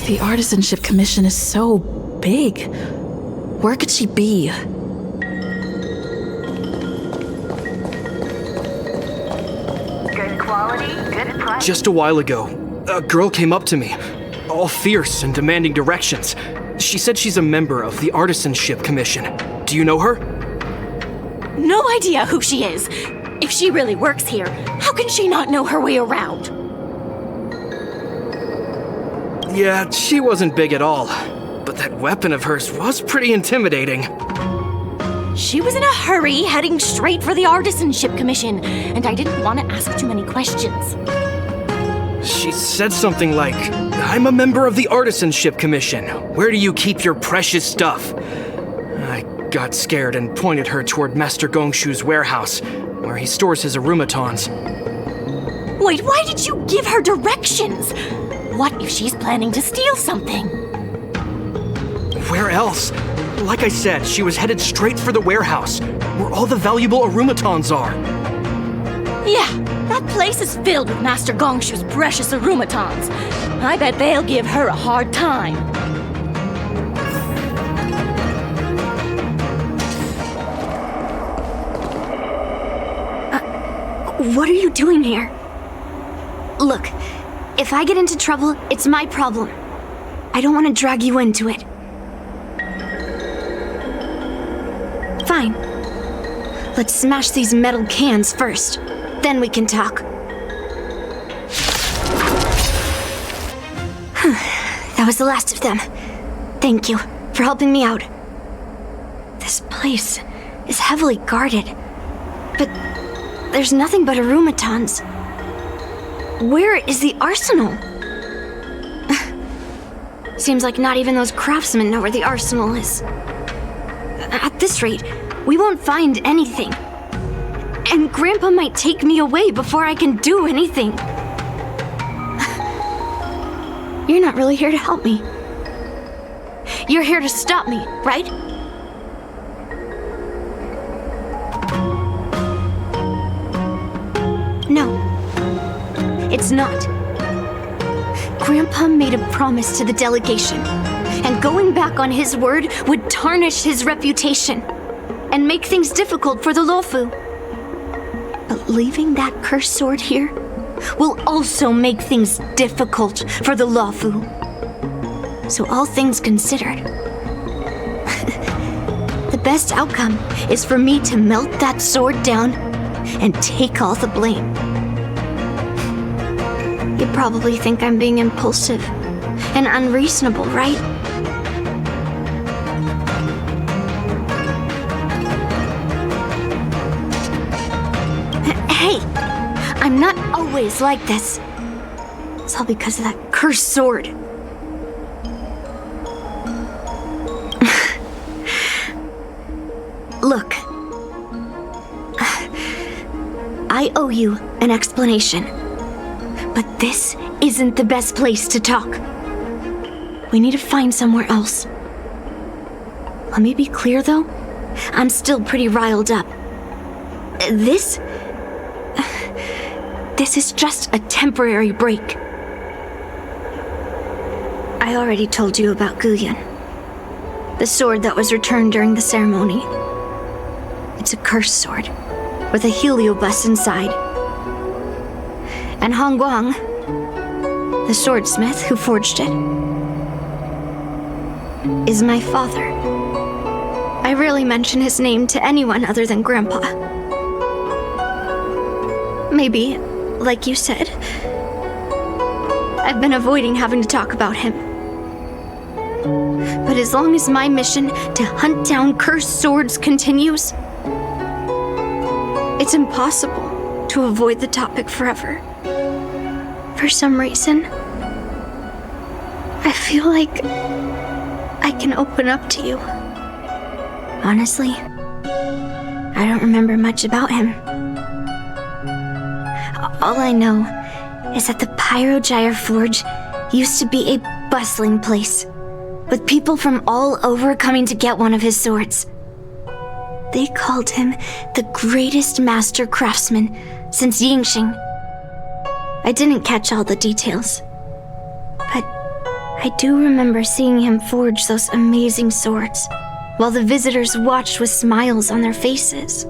The Artisanship Commission is so big. Where could she be? Good quality, good price. Just a while ago, a girl came up to me, all fierce and demanding directions. She said she's a member of the Artisanship Commission. Do you know her? No idea who she is. If she really works here, how can she not know her way around? Yeah, she wasn't big at all. But that weapon of hers was pretty intimidating. She was in a hurry, heading straight for the Artisanship Commission, and I didn't want to ask too many questions. She said something like, "I'm a member of the Artisanship Commission. Where do you keep your precious stuff?" I got scared and pointed her toward Master Gongshu's warehouse, where he stores his arumatons. Wait, why did you give her directions? What if she's planning to steal something? Where else? Like I said, she was headed straight for the warehouse, where all the valuable arumatons are. Yeah, that place is filled with Master Gongshu's precious arumatons. I bet they'll give her a hard time. What are you doing here? Look, if I get into trouble, it's my problem. I don't want to drag you into it. Fine. Let's smash these metal cans first. Then we can talk. That was the last of them. Thank you for helping me out. This place is heavily guarded. But there's nothing but arumatons. Where is the arsenal? Seems like not even those craftsmen know where the arsenal is. At this rate, we won't find anything. And Grandpa might take me away before I can do anything. You're not really here to help me. You're here to stop me, right? No, it's not. Grandpa made a promise to the delegation, and going back on his word would tarnish his reputation and make things difficult for the Luofu. But leaving that cursed sword here will also make things difficult for the Luofu. So all things considered, the best outcome is for me to melt that sword down and take all the blame. You probably think I'm being impulsive and unreasonable, right? Hey, I'm not always like this. It's all because of that cursed sword. Look, I owe you an explanation. But this isn't the best place to talk. We need to find somewhere else. Let me be clear, though. I'm still pretty riled up. This is just a temporary break. I already told you about Guyan, the sword that was returned during the ceremony. It's a cursed sword with a heliobus inside. And Hongguang, the swordsmith who forged it, is my father. I rarely mention his name to anyone other than Grandpa. Maybe, like you said, I've been avoiding having to talk about him. But as long as my mission to hunt down cursed swords continues, it's impossible to avoid the topic forever. For some reason, I feel like I can open up to you. Honestly, I don't remember much about him. All I know is that the Pyrogyre Forge used to be a bustling place, with people from all over coming to get one of his swords. They called him the greatest master craftsman since Yingxing. I didn't catch all the details, but I do remember seeing him forge those amazing swords, while the visitors watched with smiles on their faces.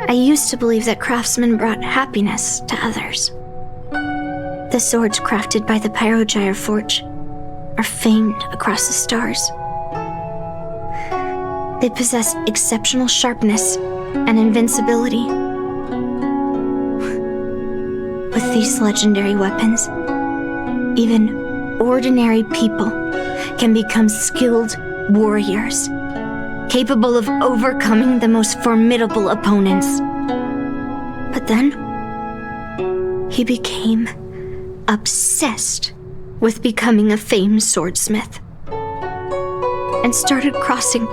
I used to believe that craftsmen brought happiness to others. The swords crafted by the Pyrogyre Forge are famed across the stars. They possess exceptional sharpness and invincibility. With these legendary weapons, even ordinary people can become skilled warriors, capable of overcoming the most formidable opponents. But then, he became obsessed with becoming a famed swordsmith, and started crossing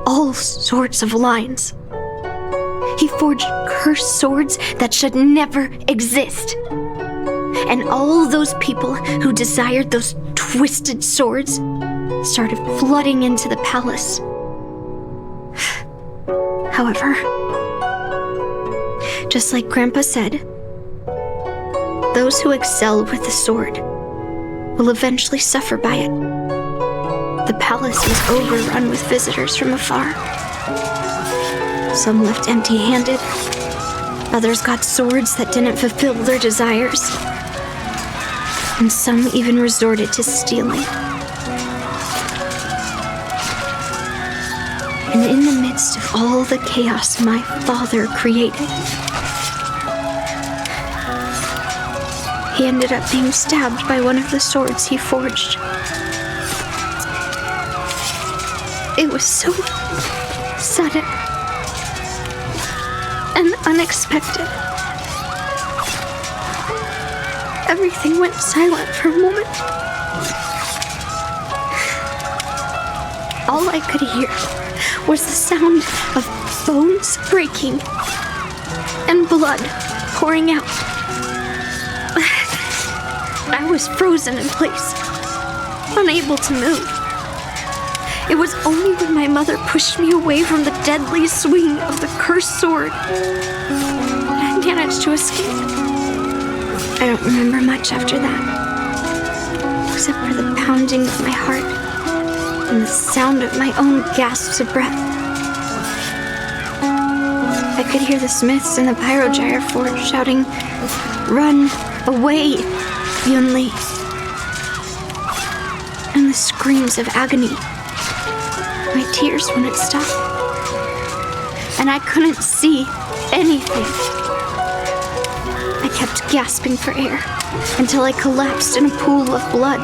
all sorts of lines. He forged cursed swords that should never exist. And all those people who desired those twisted swords started flooding into the palace. However, just like Grandpa said, those who excel with the sword will eventually suffer by it. The palace was overrun with visitors from afar. Some left empty-handed. Others got swords that didn't fulfill their desires. And some even resorted to stealing. And in the midst of all the chaos my father created, he ended up being stabbed by one of the swords he forged. It was so sudden and unexpected. Everything went silent for a moment. All I could hear was the sound of bones breaking and blood pouring out. I was frozen in place, unable to move. It was only when my mother pushed me away from the deadly swing of the cursed sword that I managed to escape. I don't remember much after that, except for the pounding of my heart and the sound of my own gasps of breath. I could hear the smiths in the Pyrogyre Forge shouting, "Run away, Yunli!" and the screams of agony. My tears wouldn't stop, and I couldn't see anything. I kept gasping for air until I collapsed in a pool of blood.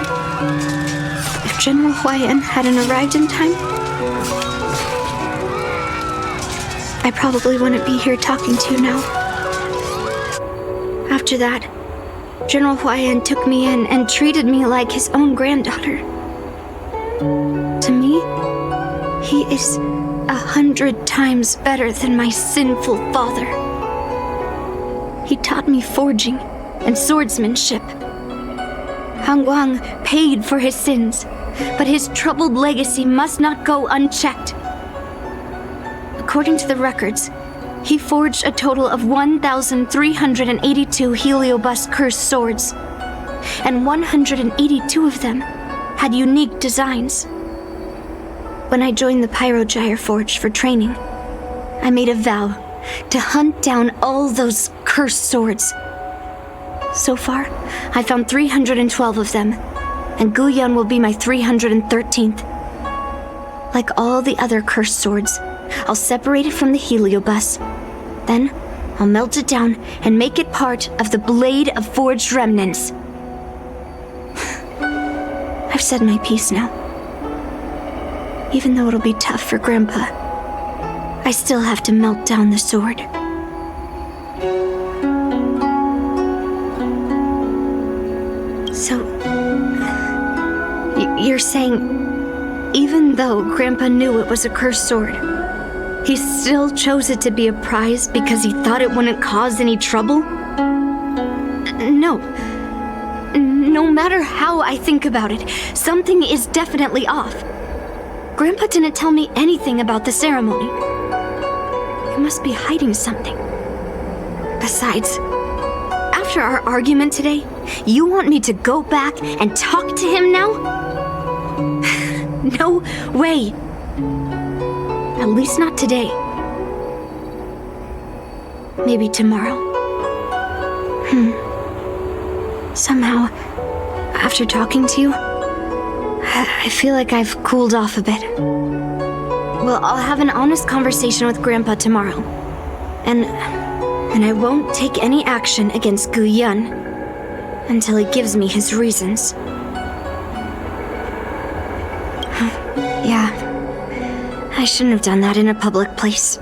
If General Huaiyan hadn't arrived in time, I probably wouldn't be here talking to you now. After that, General Huaiyan took me in and treated me like his own granddaughter. To me, he is 100 times better than my sinful father. He taught me forging and swordsmanship. Hangguang paid for his sins, but his troubled legacy must not go unchecked. According to the records, he forged a total of 1,382 heliobus cursed swords, and 182 of them had unique designs. When I joined the Pyrogyre Forge for training, I made a vow to hunt down all those cursed swords. So far, I found 312 of them, and Guyan will be my 313th. Like all the other cursed swords, I'll separate it from the heliobus. Then, I'll melt it down and make it part of the Blade of Forged Remnants. I've said my piece now. Even though it'll be tough for Grandpa, I still have to melt down the sword. So, you're saying, even though Grandpa knew it was a cursed sword, he still chose it to be a prize because he thought it wouldn't cause any trouble? No. No matter how I think about it, something is definitely off. Grandpa didn't tell me anything about the ceremony. He must be hiding something. Besides, After our argument today, you want me to go back and talk to him now? No way. At least not today. Maybe tomorrow. Somehow, after talking to you, I feel like I've cooled off a bit. Well, I'll have an honest conversation with Grandpa tomorrow. And I won't take any action against Gu Yun until he gives me his reasons. Yeah, I shouldn't have done that in a public place.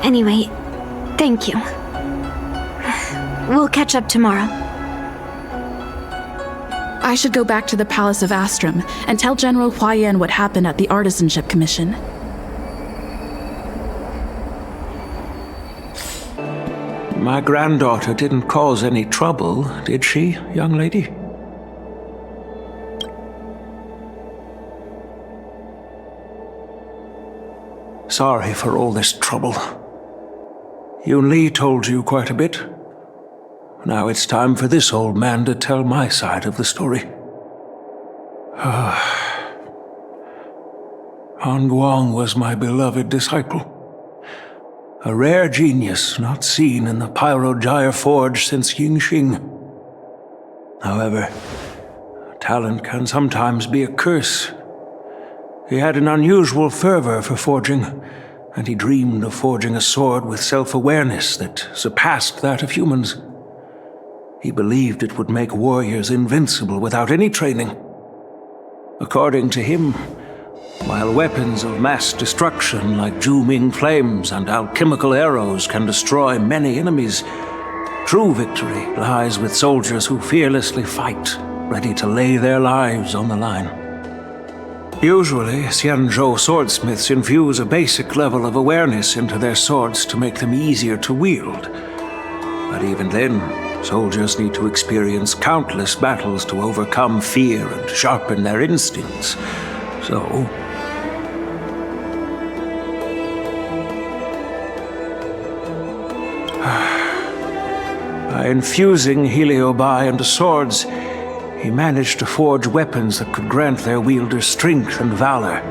Anyway, thank you. We'll catch up tomorrow. I should go back to the Palace of Astrum and tell General Huaiyan what happened at the Artisanship Commission. My granddaughter didn't cause any trouble, did she, young lady? Sorry for all this trouble. Yunli told you quite a bit. Now it's time for this old man to tell my side of the story. Guang was my beloved disciple. A rare genius not seen in the Pyrogyre Forge since Yingxing. However, talent can sometimes be a curse. He had an unusual fervor for forging, and he dreamed of forging a sword with self-awareness that surpassed that of humans. He believed it would make warriors invincible without any training. According to him, while weapons of mass destruction like Juming flames and alchemical arrows can destroy many enemies, true victory lies with soldiers who fearlessly fight, ready to lay their lives on the line. Usually, Xianzhou swordsmiths infuse a basic level of awareness into their swords to make them easier to wield. But even then, soldiers need to experience countless battles to overcome fear and sharpen their instincts. So, by infusing heliobi into swords, he managed to forge weapons that could grant their wielders strength and valor,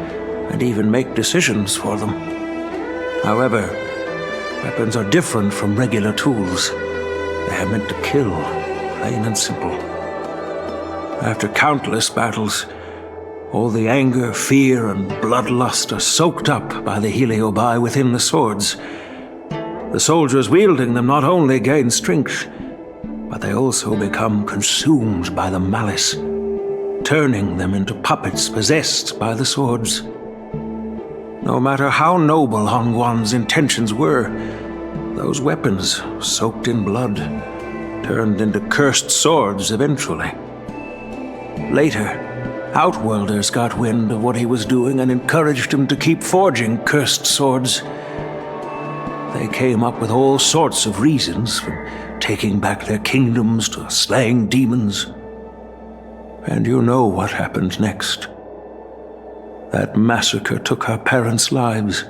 and even make decisions for them. However, weapons are different from regular tools. They are meant to kill, plain and simple. After countless battles, all the anger, fear, and bloodlust are soaked up by the heliobi within the swords. The soldiers wielding them not only gain strength, but they also become consumed by the malice, turning them into puppets possessed by the swords. No matter how noble Hongguan's intentions were, those weapons, soaked in blood, turned into cursed swords eventually. Later, Outworlders got wind of what he was doing and encouraged him to keep forging cursed swords. They came up with all sorts of reasons, from taking back their kingdoms to slaying demons. And you know what happened next. That massacre took her parents' lives,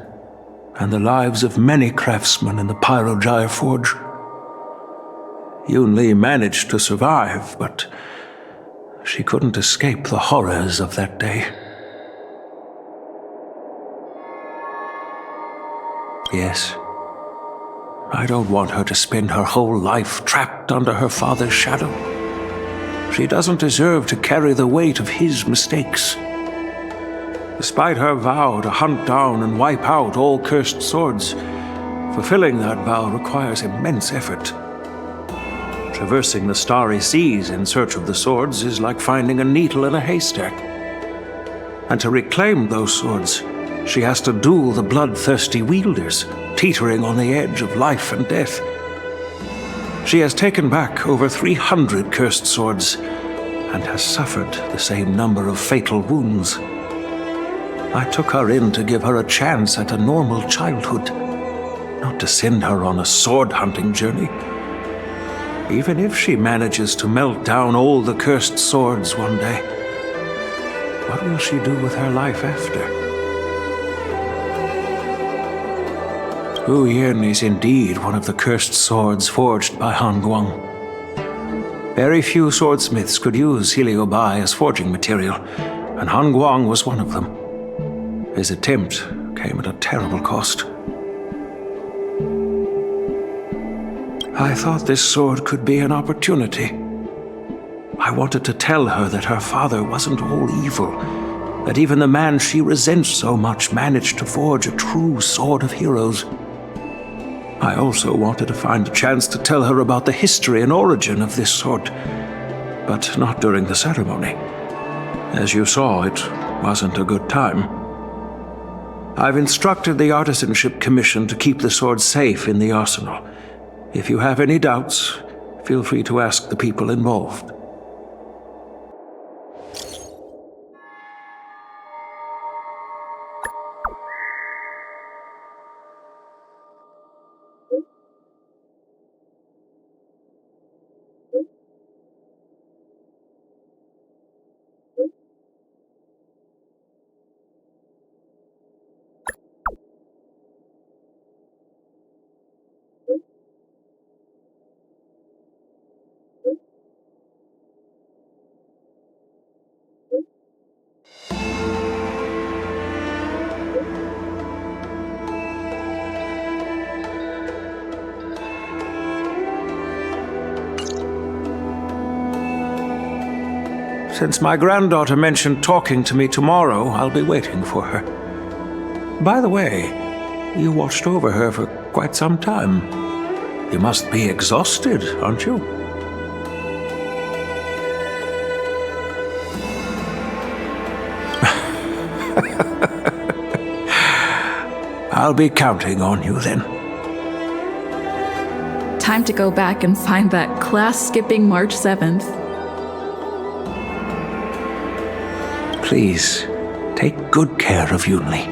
and the lives of many craftsmen in the Pyrogyre Forge. Yunli managed to survive, but she couldn't escape the horrors of that day. Yes, I don't want her to spend her whole life trapped under her father's shadow. She doesn't deserve to carry the weight of his mistakes. Despite her vow to hunt down and wipe out all cursed swords, fulfilling that vow requires immense effort. Traversing the starry seas in search of the swords is like finding a needle in a haystack. And to reclaim those swords, she has to duel the bloodthirsty wielders, teetering on the edge of life and death. She has taken back over 300 cursed swords, and has suffered the same number of fatal wounds. I took her in to give her a chance at a normal childhood, not to send her on a sword-hunting journey. Even if she manages to melt down all the cursed swords one day, what will she do with her life after? Huaiyan is indeed one of the cursed swords forged by Han Guang. Very few swordsmiths could use Heliobai as forging material, and Han Guang was one of them. His attempt came at a terrible cost. I thought this sword could be an opportunity. I wanted to tell her that her father wasn't all evil, that even the man she resents so much managed to forge a true sword of heroes. I also wanted to find a chance to tell her about the history and origin of this sword, but not during the ceremony. As you saw, it wasn't a good time. I've instructed the Artisanship Commission to keep the sword safe in the arsenal. If you have any doubts, feel free to ask the people involved. Since my granddaughter mentioned talking to me tomorrow, I'll be waiting for her. By the way, you watched over her for quite some time. You must be exhausted, aren't you? I'll be counting on you then. Time to go back and find that class-skipping March 7th. Please, take good care of Yunli.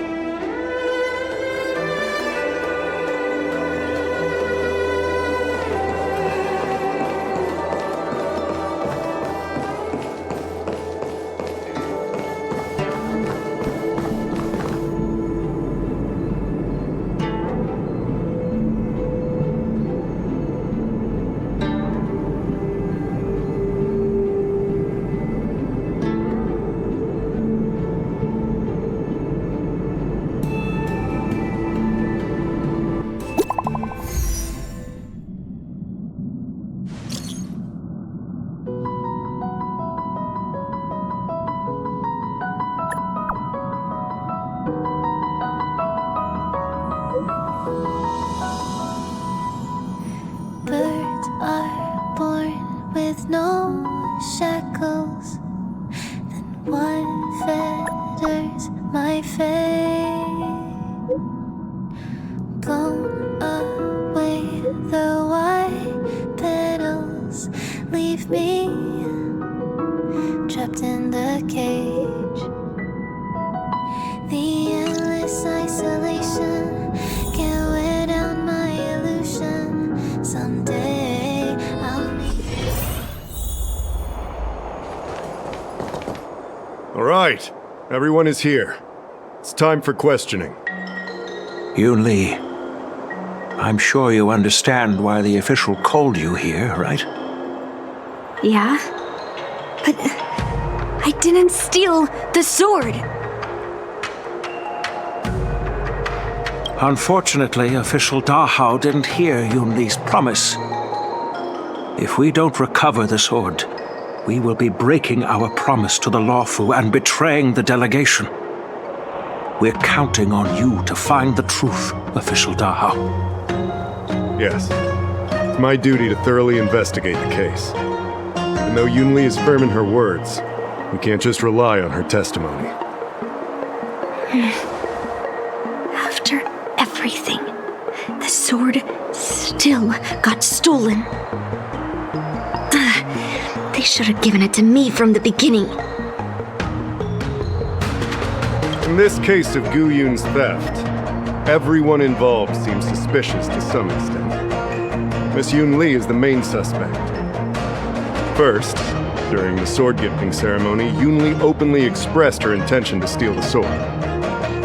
Birds are born with no shackles, then one fetters my fate. Blown away, the white petals leave me trapped in the cage. The endless isolation can't wear down my illusion. Someday I'll meet. All right, everyone is here. It's time for questioning. Yunli, I'm sure you understand why the official called you here, right? Yeah? But I didn't steal the sword. Unfortunately, official Dahao didn't hear Yunli's promise. If we don't recover the sword, we will be breaking our promise to the lawful and betraying the delegation. We're counting on you to find the truth, official Dahao. Yes, it's my duty to thoroughly investigate the case. Even though Yunli is firm in her words, we can't just rely on her testimony. After everything, the sword still got stolen. They should have given it to me from the beginning. In this case of Gu Yun's theft, everyone involved seems suspicious to some extent. Miss Yunli is the main suspect. First, during the sword-gifting ceremony, Yunli openly expressed her intention to steal the sword.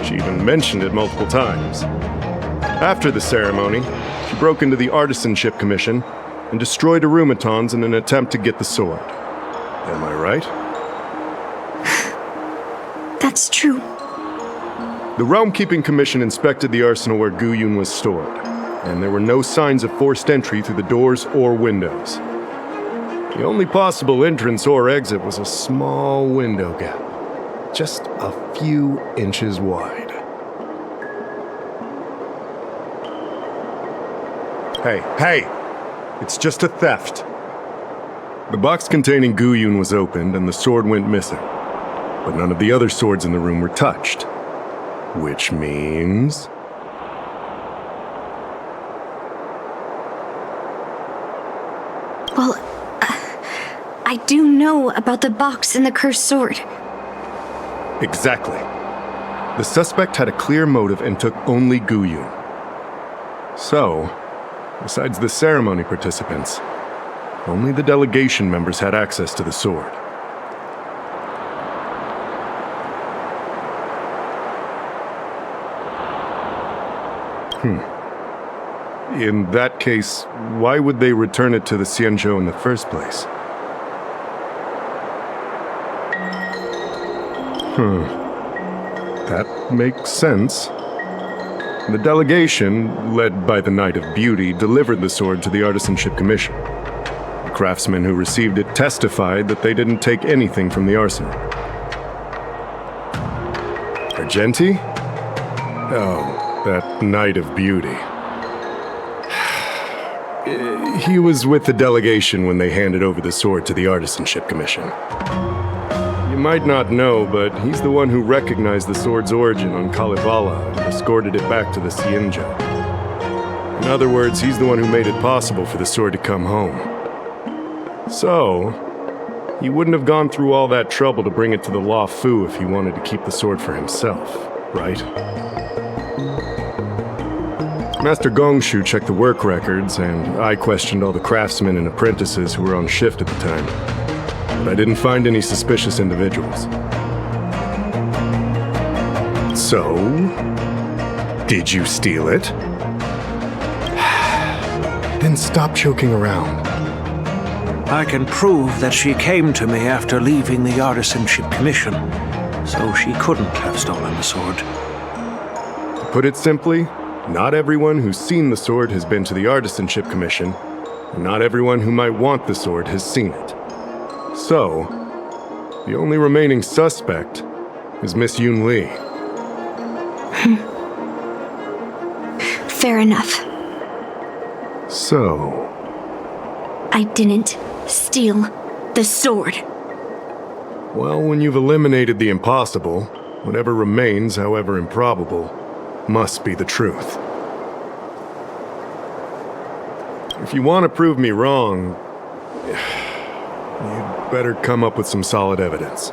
She even mentioned it multiple times. After the ceremony, she broke into the Artisanship Commission and destroyed arumatons in an attempt to get the sword. Am I right? That's true. The Realm-Keeping Commission inspected the arsenal where Gu Yun was stored, and there were no signs of forced entry through the doors or windows. The only possible entrance or exit was a small window gap, just a few inches wide. Hey! It's just a theft. The box containing Gu Yun was opened and the sword went missing, but none of the other swords in the room were touched. Which means... Well, I do know about the box and the cursed sword. Exactly. The suspect had a clear motive and took only Gu Yun. So, besides the ceremony participants, only the delegation members had access to the sword. In that case, why would they return it to the Xianzhou in the first place? That makes sense. The delegation, led by the Knight of Beauty, delivered the sword to the Artisanship Commission. The craftsmen who received it testified that they didn't take anything from the arsenal. Argenti? Oh, that Knight of Beauty. He was with the delegation when they handed over the sword to the Artisanship Commission. You might not know, but he's the one who recognized the sword's origin on Kalevala and escorted it back to the Xianzhou. In other words, he's the one who made it possible for the sword to come home. So, he wouldn't have gone through all that trouble to bring it to the Law Fu if he wanted to keep the sword for himself, right? Master Gongshu checked the work records, and I questioned all the craftsmen and apprentices who were on shift at the time. But I didn't find any suspicious individuals. So, did you steal it? Then stop joking around. I can prove that she came to me after leaving the Artisanship Commission, so she couldn't have stolen the sword. To put it simply, not everyone who's seen the sword has been to the Artisanship Commission, and not everyone who might want the sword has seen it. So, the only remaining suspect is Miss Yunli. Fair enough. So... I didn't steal the sword. Well, when you've eliminated the impossible, whatever remains, however improbable, must be the truth. If you want to prove me wrong, you'd better come up with some solid evidence.